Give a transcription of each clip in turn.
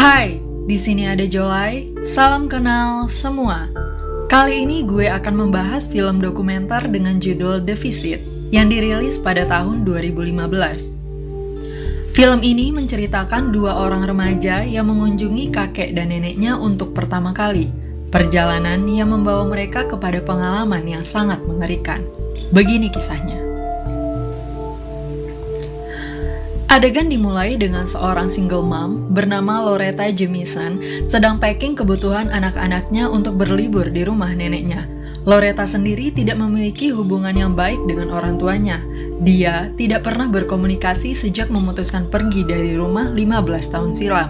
Hai, di sini ada Jolai. Salam kenal semua. Kali ini gue akan membahas film dokumenter dengan judul Defisit yang dirilis pada tahun 2015. Film ini menceritakan dua orang remaja yang mengunjungi kakek dan neneknya untuk pertama kali. Perjalanan yang membawa mereka kepada pengalaman yang sangat mengerikan. Begini kisahnya. Adegan dimulai dengan seorang single mom bernama Loretta Jamieson sedang packing kebutuhan anak-anaknya untuk berlibur di rumah neneknya. Loretta sendiri tidak memiliki hubungan yang baik dengan orang tuanya. Dia tidak pernah berkomunikasi sejak memutuskan pergi dari rumah 15 tahun silam.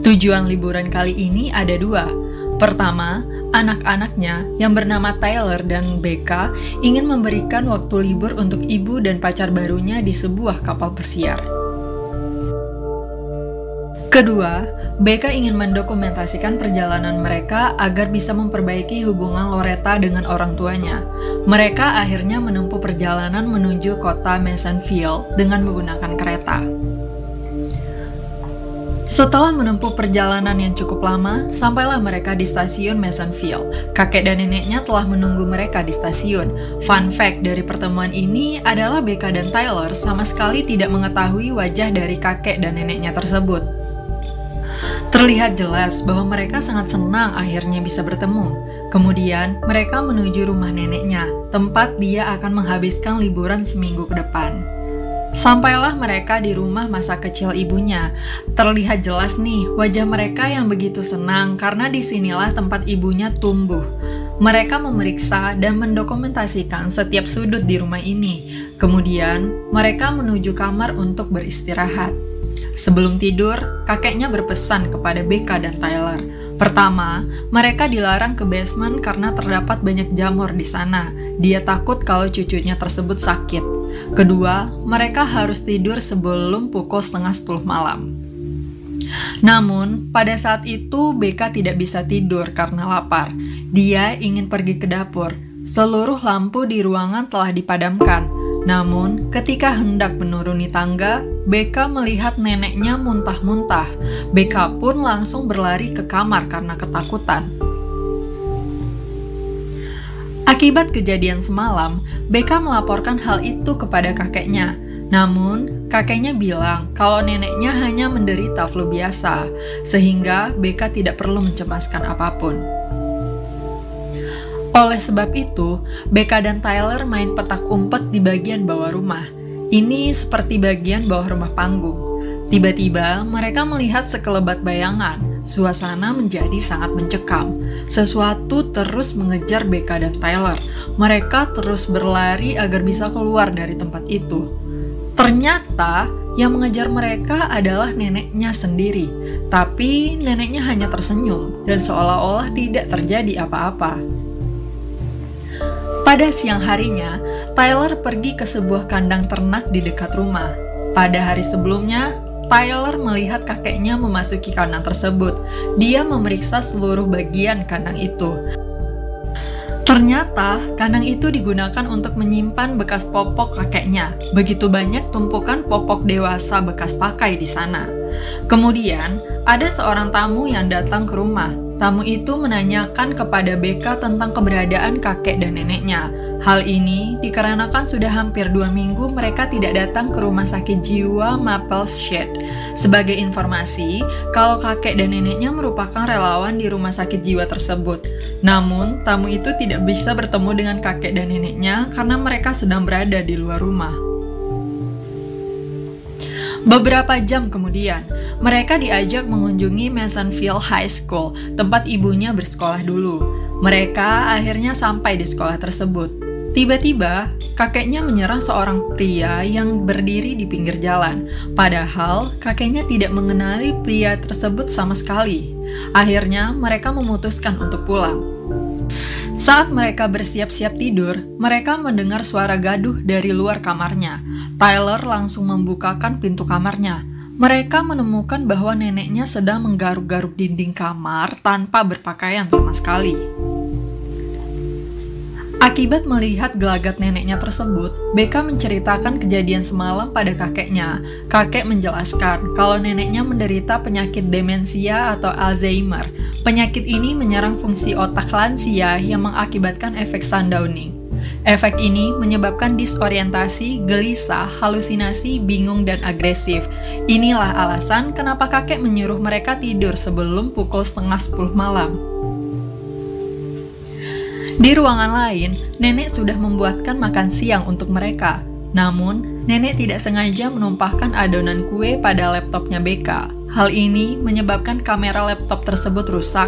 Tujuan liburan kali ini ada dua. Pertama, anak-anaknya yang bernama Tyler dan Becca ingin memberikan waktu libur untuk ibu dan pacar barunya di sebuah kapal pesiar. Kedua, Becca ingin mendokumentasikan perjalanan mereka agar bisa memperbaiki hubungan Loretta dengan orang tuanya. Mereka akhirnya menempuh perjalanan menuju kota Masonville dengan menggunakan kereta. Setelah menempuh perjalanan yang cukup lama, sampailah mereka di stasiun Masonville. Kakek dan neneknya telah menunggu mereka di stasiun. Fun fact dari pertemuan ini adalah Becca dan Tyler sama sekali tidak mengetahui wajah dari kakek dan neneknya tersebut. Terlihat jelas bahwa mereka sangat senang akhirnya bisa bertemu. Kemudian, mereka menuju rumah neneknya, tempat dia akan menghabiskan liburan seminggu ke depan. Sampailah mereka di rumah masa kecil ibunya. Terlihat jelas nih wajah mereka yang begitu senang karena disinilah tempat ibunya tumbuh. Mereka memeriksa dan mendokumentasikan setiap sudut di rumah ini. Kemudian mereka menuju kamar untuk beristirahat. Sebelum tidur, kakeknya berpesan kepada Becca dan Tyler. Pertama, mereka dilarang ke basement karena terdapat banyak jamur di sana. Dia takut kalau cucunya tersebut sakit. Kedua, mereka harus tidur sebelum pukul 9:30 malam. Namun, pada saat itu Becca tidak bisa tidur karena lapar. Dia ingin pergi ke dapur. Seluruh lampu di ruangan telah dipadamkan. Namun, ketika hendak menuruni tangga, Becca melihat neneknya muntah-muntah. Becca pun langsung berlari ke kamar karena ketakutan. Akibat kejadian semalam, Becca melaporkan hal itu kepada kakeknya. Namun, kakeknya bilang kalau neneknya hanya menderita flu biasa, sehingga Becca tidak perlu mencemaskan apapun. Oleh sebab itu, Becca dan Tyler main petak umpet di bagian bawah rumah. Ini seperti bagian bawah rumah panggung. Tiba-tiba, mereka melihat sekelebat bayangan. Suasana menjadi sangat mencekam. Sesuatu terus mengejar Becca dan Tyler. Mereka terus berlari agar bisa keluar dari tempat itu. Ternyata, yang mengejar mereka adalah neneknya sendiri. Tapi, neneknya hanya tersenyum dan seolah-olah tidak terjadi apa-apa. Pada siang harinya, Tyler pergi ke sebuah kandang ternak di dekat rumah. Pada hari sebelumnya, Tyler melihat kakeknya memasuki kandang tersebut. Dia memeriksa seluruh bagian kandang itu. Ternyata, kandang itu digunakan untuk menyimpan bekas popok kakeknya. Begitu banyak tumpukan popok dewasa bekas pakai di sana. Kemudian, ada seorang tamu yang datang ke rumah. Tamu itu menanyakan kepada Becca tentang keberadaan kakek dan neneknya. Hal ini dikarenakan sudah hampir 2 minggu mereka tidak datang ke rumah sakit jiwa Mapleshade. Sebagai informasi, kalau kakek dan neneknya merupakan relawan di rumah sakit jiwa tersebut. Namun, tamu itu tidak bisa bertemu dengan kakek dan neneknya karena mereka sedang berada di luar rumah. Beberapa jam kemudian, mereka diajak mengunjungi Masonville High School, tempat ibunya bersekolah dulu. Mereka akhirnya sampai di sekolah tersebut. Tiba-tiba, kakeknya menyerang seorang pria yang berdiri di pinggir jalan. Padahal, kakeknya tidak mengenali pria tersebut sama sekali. Akhirnya, mereka memutuskan untuk pulang. Saat mereka bersiap-siap tidur, mereka mendengar suara gaduh dari luar kamarnya. Tyler langsung membukakan pintu kamarnya. Mereka menemukan bahwa neneknya sedang menggaruk-garuk dinding kamar tanpa berpakaian sama sekali. Akibat melihat gelagat neneknya tersebut, Becca menceritakan kejadian semalam pada kakeknya. Kakek menjelaskan kalau neneknya menderita penyakit demensia atau Alzheimer. Penyakit ini menyerang fungsi otak lansia yang mengakibatkan efek sundowning. Efek ini menyebabkan disorientasi, gelisah, halusinasi, bingung, dan agresif. Inilah alasan kenapa kakek menyuruh mereka tidur sebelum pukul 9:30 malam. Di ruangan lain, nenek sudah membuatkan makan siang untuk mereka. Namun, nenek tidak sengaja menumpahkan adonan kue pada laptopnya Becca. Hal ini menyebabkan kamera laptop tersebut rusak.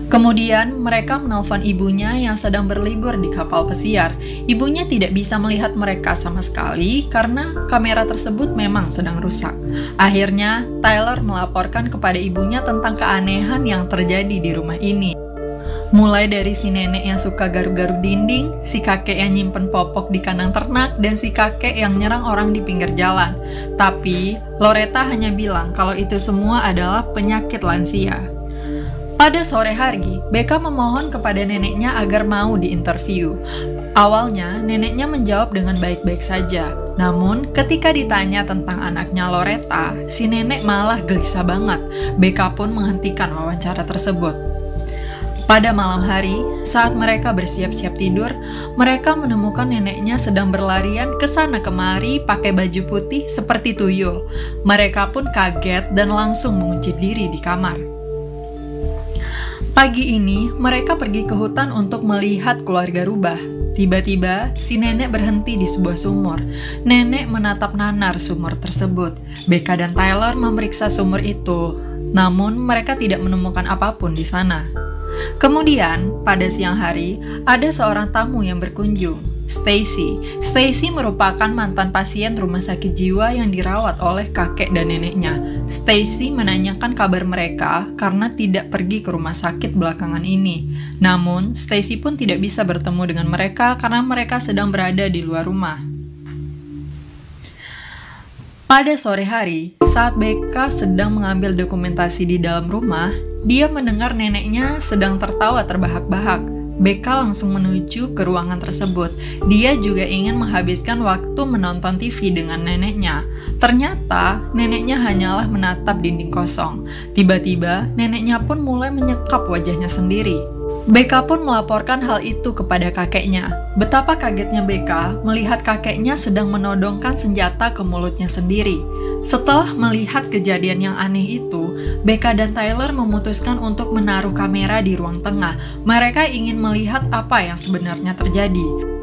Kemudian, mereka menelpon ibunya yang sedang berlibur di kapal pesiar. Ibunya tidak bisa melihat mereka sama sekali karena kamera tersebut memang sedang rusak. Akhirnya, Tyler melaporkan kepada ibunya tentang keanehan yang terjadi di rumah ini. Mulai dari si nenek yang suka garuk-garuk dinding, si kakek yang nyimpen popok di kandang ternak, dan si kakek yang nyerang orang di pinggir jalan. Tapi, Loretta hanya bilang kalau itu semua adalah penyakit lansia. Pada sore hari, Becca memohon kepada neneknya agar mau diinterview. Awalnya, neneknya menjawab dengan baik-baik saja. Namun, ketika ditanya tentang anaknya Loretta, si nenek malah gelisah banget. Becca pun menghentikan wawancara tersebut. Pada malam hari, saat mereka bersiap-siap tidur, mereka menemukan neneknya sedang berlarian ke sana kemari pakai baju putih seperti tuyul. Mereka pun kaget dan langsung mengunci diri di kamar. Pagi ini, mereka pergi ke hutan untuk melihat keluarga rubah. Tiba-tiba, si nenek berhenti di sebuah sumur. Nenek menatap nanar sumur tersebut. Becca dan Tyler memeriksa sumur itu, namun mereka tidak menemukan apapun di sana. Kemudian, pada siang hari, ada seorang tamu yang berkunjung, Stacy. Stacy merupakan mantan pasien rumah sakit jiwa yang dirawat oleh kakek dan neneknya. Stacy menanyakan kabar mereka karena tidak pergi ke rumah sakit belakangan ini. Namun, Stacy pun tidak bisa bertemu dengan mereka karena mereka sedang berada di luar rumah. Pada sore hari, saat Becca sedang mengambil dokumentasi di dalam rumah, dia mendengar neneknya sedang tertawa terbahak-bahak. Becca langsung menuju ke ruangan tersebut. Dia juga ingin menghabiskan waktu menonton TV dengan neneknya. Ternyata, neneknya hanyalah menatap dinding kosong. Tiba-tiba, neneknya pun mulai menyekap wajahnya sendiri. Becca pun melaporkan hal itu kepada kakeknya. Betapa kagetnya Becca melihat kakeknya sedang menodongkan senjata ke mulutnya sendiri. Setelah melihat kejadian yang aneh itu, Becca dan Tyler memutuskan untuk menaruh kamera di ruang tengah. Mereka ingin melihat apa yang sebenarnya terjadi.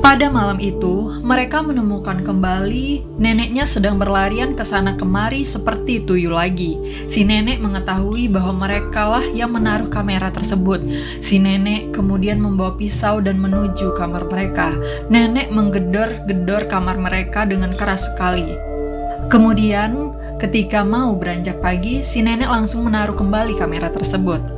Pada malam itu, mereka menemukan kembali neneknya sedang berlarian ke sana kemari seperti tuyul lagi. Si nenek mengetahui bahwa merekalah yang menaruh kamera tersebut. Si nenek kemudian membawa pisau dan menuju kamar mereka. Nenek menggedor-gedor kamar mereka dengan keras sekali. Kemudian, ketika mau beranjak pagi, si nenek langsung menaruh kembali kamera tersebut.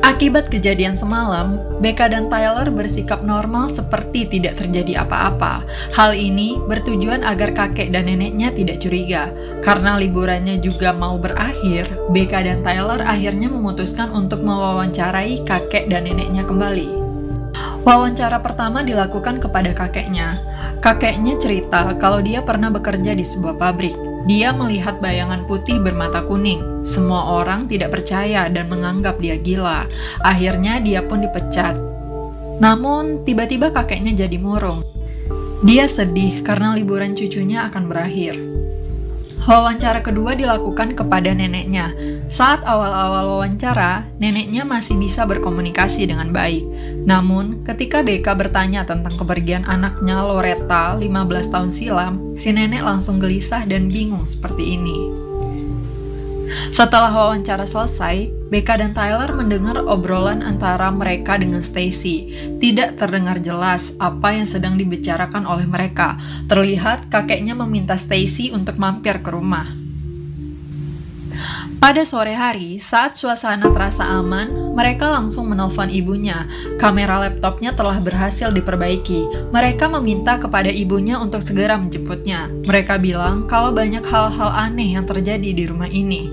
Akibat kejadian semalam, Becca dan Tyler bersikap normal seperti tidak terjadi apa-apa. Hal ini bertujuan agar kakek dan neneknya tidak curiga. Karena liburannya juga mau berakhir, Becca dan Tyler akhirnya memutuskan untuk mewawancarai kakek dan neneknya kembali. Wawancara pertama dilakukan kepada kakeknya. Kakeknya cerita kalau dia pernah bekerja di sebuah pabrik. Dia melihat bayangan putih bermata kuning. Semua orang tidak percaya dan menganggap dia gila. Akhirnya dia pun dipecat. Namun, tiba-tiba kakeknya jadi murung. Dia sedih karena liburan cucunya akan berakhir. Wawancara kedua dilakukan kepada neneknya. Saat awal-awal wawancara, neneknya masih bisa berkomunikasi dengan baik. Namun, ketika Becca bertanya tentang kepergian anaknya Loretta 15 tahun silam, si nenek langsung gelisah dan bingung seperti ini. Setelah wawancara selesai, Becca dan Tyler mendengar obrolan antara mereka dengan Stacy. Tidak terdengar jelas apa yang sedang dibicarakan oleh mereka. Terlihat kakeknya meminta Stacy untuk mampir ke rumah. Pada sore hari, saat suasana terasa aman, mereka langsung menelpon ibunya. Kamera laptopnya telah berhasil diperbaiki. Mereka meminta kepada ibunya untuk segera menjemputnya. Mereka bilang kalau banyak hal-hal aneh yang terjadi di rumah ini.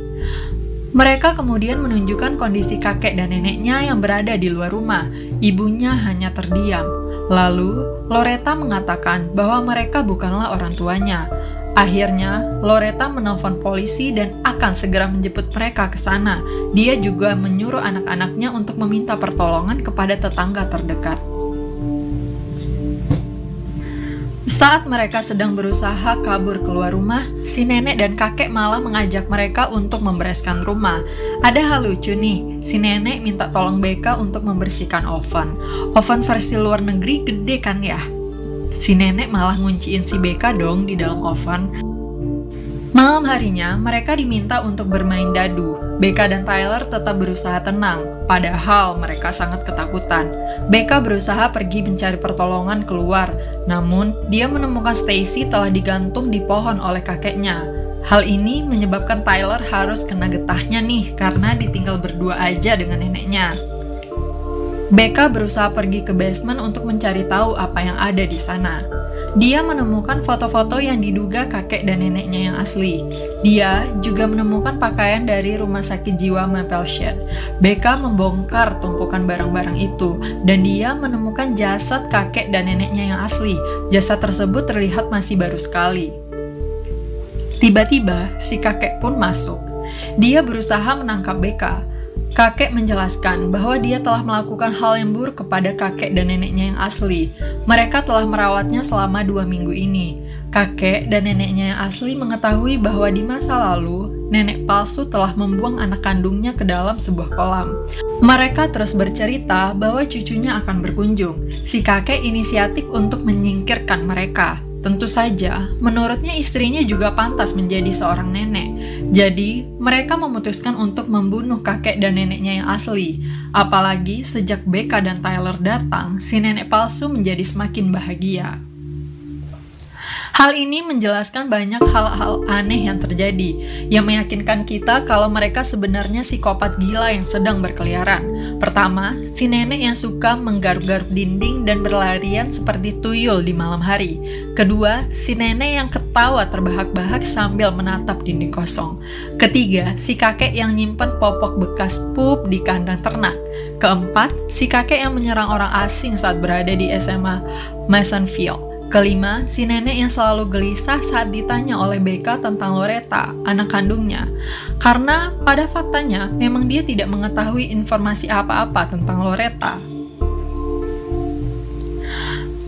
Mereka kemudian menunjukkan kondisi kakek dan neneknya yang berada di luar rumah. Ibunya hanya terdiam. Lalu, Loretta mengatakan bahwa mereka bukanlah orang tuanya. Akhirnya, Loretta menelpon polisi dan akan segera menjemput mereka ke sana. Dia juga menyuruh anak-anaknya untuk meminta pertolongan kepada tetangga terdekat. Saat mereka sedang berusaha kabur keluar rumah, si nenek dan kakek malah mengajak mereka untuk membereskan rumah. Ada hal lucu nih, si nenek minta tolong Becca untuk membersihkan oven. Oven versi luar negeri gede kan ya? Si nenek malah ngunciin si Becca dong di dalam oven. Malam harinya, mereka diminta untuk bermain dadu. Becca dan Tyler tetap berusaha tenang, padahal mereka sangat ketakutan. Becca berusaha pergi mencari pertolongan keluar, namun dia menemukan Stacy telah digantung di pohon oleh kakeknya. Hal ini menyebabkan Tyler harus kena getahnya nih, karena ditinggal berdua aja dengan neneknya. Becca berusaha pergi ke basement untuk mencari tahu apa yang ada di sana. Dia menemukan foto-foto yang diduga kakek dan neneknya yang asli. Dia juga menemukan pakaian dari rumah sakit jiwa Maple Shade. Becca membongkar tumpukan barang-barang itu, dan dia menemukan jasad kakek dan neneknya yang asli. Jasad tersebut terlihat masih baru sekali. Tiba-tiba, si kakek pun masuk. Dia berusaha menangkap Becca. Kakek menjelaskan bahwa dia telah melakukan hal yang buruk kepada kakek dan neneknya yang asli. Mereka telah merawatnya selama 2 minggu ini. Kakek dan neneknya yang asli mengetahui bahwa di masa lalu, nenek palsu telah membuang anak kandungnya ke dalam sebuah kolam. Mereka terus bercerita bahwa cucunya akan berkunjung. Si kakek inisiatif untuk menyingkirkan mereka. Tentu saja, menurutnya istrinya juga pantas menjadi seorang nenek. Jadi, mereka memutuskan untuk membunuh kakek dan neneknya yang asli. Apalagi sejak Becca dan Tyler datang, si nenek palsu menjadi semakin bahagia. Hal ini menjelaskan banyak hal-hal aneh yang terjadi, yang meyakinkan kita kalau mereka sebenarnya psikopat gila yang sedang berkeliaran. Pertama, si nenek yang suka menggaruk-garuk dinding dan berlarian seperti tuyul di malam hari. Kedua, si nenek yang ketawa terbahak-bahak sambil menatap dinding kosong. Ketiga, si kakek yang nyimpen popok bekas pup di kandang ternak. Keempat, si kakek yang menyerang orang asing saat berada di SMA Masonville. Kelima, si nenek yang selalu gelisah saat ditanya oleh Becca tentang Loretta, anak kandungnya. Karena pada faktanya, memang dia tidak mengetahui informasi apa-apa tentang Loretta.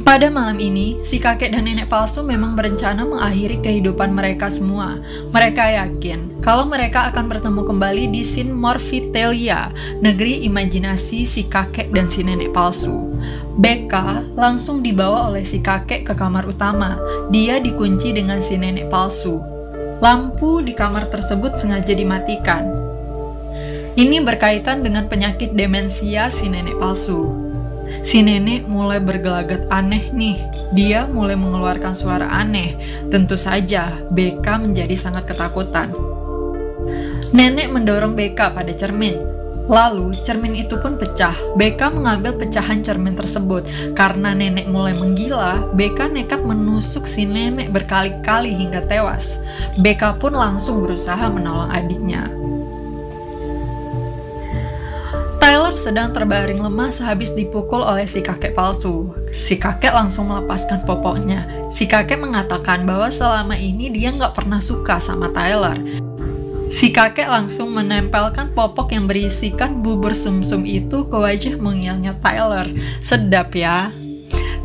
Pada malam ini, si kakek dan nenek palsu memang berencana mengakhiri kehidupan mereka semua. Mereka yakin kalau mereka akan bertemu kembali di Sin Morphitelia, negeri imajinasi si kakek dan si nenek palsu. Becca langsung dibawa oleh si kakek ke kamar utama. Dia dikunci dengan si nenek palsu. Lampu di kamar tersebut sengaja dimatikan. Ini berkaitan dengan penyakit demensia si nenek palsu. Si nenek mulai bergelagat aneh nih. Dia mulai mengeluarkan suara aneh. Tentu saja, Becca menjadi sangat ketakutan. Nenek mendorong Becca pada cermin. Lalu, cermin itu pun pecah. Becca mengambil pecahan cermin tersebut. Karena nenek mulai menggila, Becca nekat menusuk si nenek berkali-kali hingga tewas. Becca pun langsung berusaha menolong adiknya. Tyler sedang terbaring lemah sehabis dipukul oleh si kakek palsu. Si kakek langsung melepaskan popoknya. Si kakek mengatakan bahwa selama ini dia nggak pernah suka sama Tyler. Si kakek langsung menempelkan popok yang berisikan bubur sumsum itu ke wajah mungilnya Tyler. Sedap ya.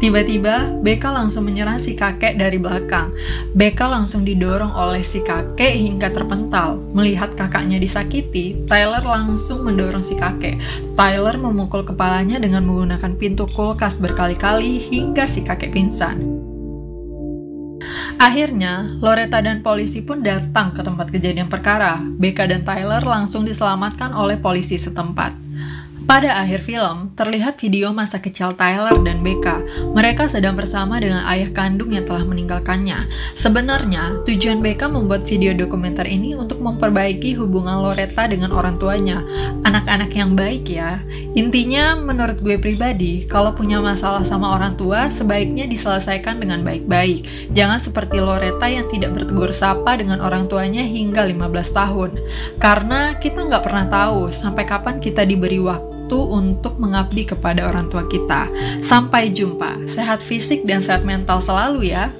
Tiba-tiba, Becca langsung menyerang si kakek dari belakang. Becca langsung didorong oleh si kakek hingga terpental. Melihat kakaknya disakiti, Tyler langsung mendorong si kakek. Tyler memukul kepalanya dengan menggunakan pintu kulkas berkali-kali hingga si kakek pingsan. Akhirnya, Loretta dan polisi pun datang ke tempat kejadian perkara. Becca dan Tyler langsung diselamatkan oleh polisi setempat. Pada akhir film, terlihat video masa kecil Tyler dan Becca. Mereka sedang bersama dengan ayah kandung yang telah meninggalkannya. Sebenarnya, tujuan Becca membuat video dokumenter ini untuk memperbaiki hubungan Loretta dengan orang tuanya. Anak-anak yang baik ya. Intinya, menurut gue pribadi, kalau punya masalah sama orang tua, sebaiknya diselesaikan dengan baik-baik. Jangan seperti Loretta yang tidak bertegur sapa dengan orang tuanya hingga 15 tahun. Karena kita nggak pernah tahu sampai kapan kita diberi waktu untuk mengabdi kepada orang tua kita. Sampai jumpa, sehat fisik dan sehat mental selalu ya.